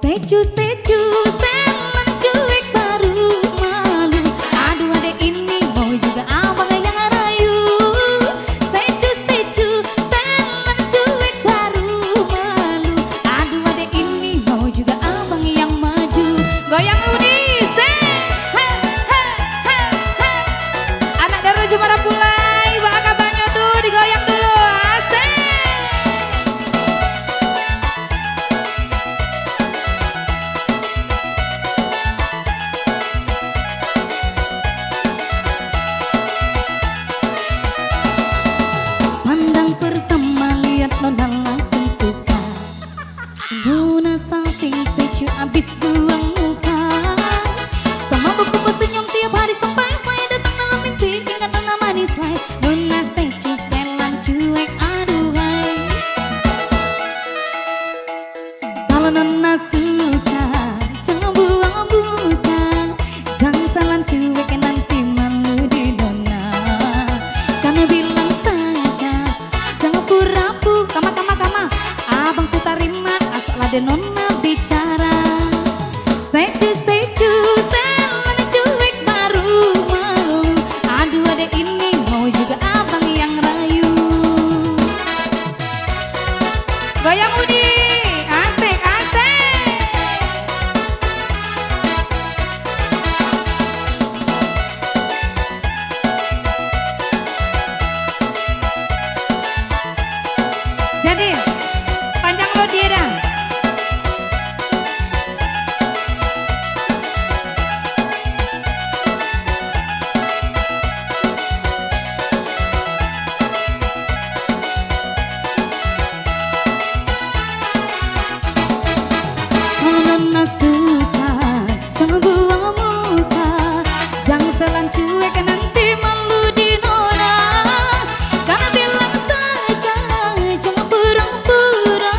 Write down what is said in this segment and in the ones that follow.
setelan cuek baru malu. Aduh adek ini mau juga abang yang rayu. Setelan cuek baru malu. Aduh adek ini mau juga abang yang maju. Goyang Udi, anak dari Jumara Pulai, baka banyak tuh digoyang dulu, asik. Pandang pertama lihat nona langsung suka. Nona salting secu abis buang muka. Sama buku pesenyum tiap hari sampai datang dalam mimpi. Ingat nona manis lai. Nona secu setelan cuek aduhai. Kalau nona suka jangan buang muka. Jangan salah cuek nanti malu di nona. Karena bilang saja jangan pura-pura. Kama abang suka terima asal ada nona bicara. Setelan cuek baru malu. Aduh adek ini mau juga abang yang rayu. Goyang Udi, asik asik. Jadi panjang lo dia dah. Nona suka jangan buang muka. Jangan selan cuek nanti malu di nona. Karena bilang saja jangan pura-pura.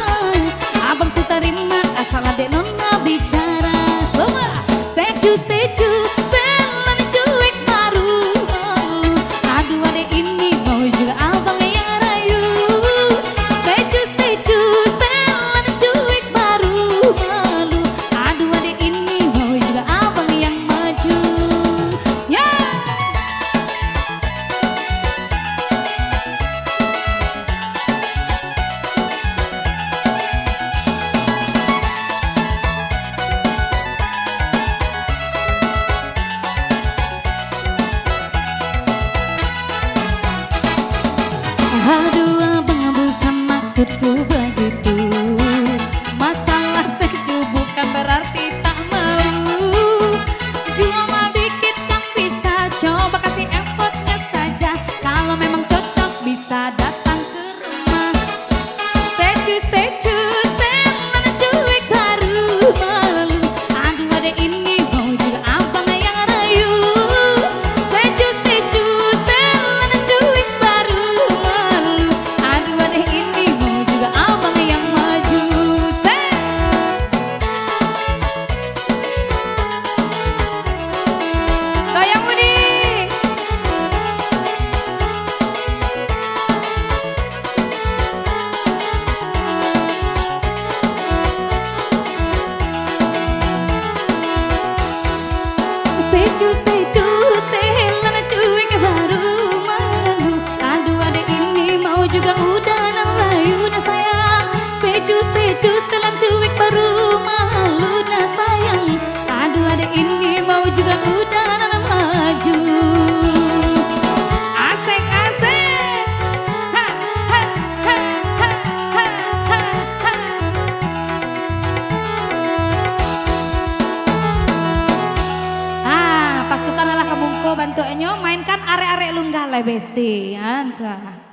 Abang suka terima asal adek nona bicara. Semua setuju setelan cuek baru malu. Aduh adek ini mau juga abang yang rayu. Setuju setelan cuek baru malu. Aduh adek ini mau juga abang yang maju. Ya aduh abang bukan maksudku begitu. Masalah setuju bukan berarti tak mau. Cuma dikit kan bisa, coba kasih effortnya saja. Kalau memang cocok bisa datang ke rumah. Setuju setelan cuek baru malu. Aduh adek ini mau juga abang yang rayu. Setuju setelan cuek baru malu. Aduh adek ini mau juga abang yang maju. Goyang Budi. Setuju setelan cuek baru malu. Aduh adek ini mau juga udah rayu nah sayang. Setuju setelan cuek baru malu nah sayang. Aduh adek ini mau juga udah maju. Asik asik. Ha ha ha ha ha ha ha. Pasukan lala kamungko bantu enyo mainkan arek-arek lunggale besti anta.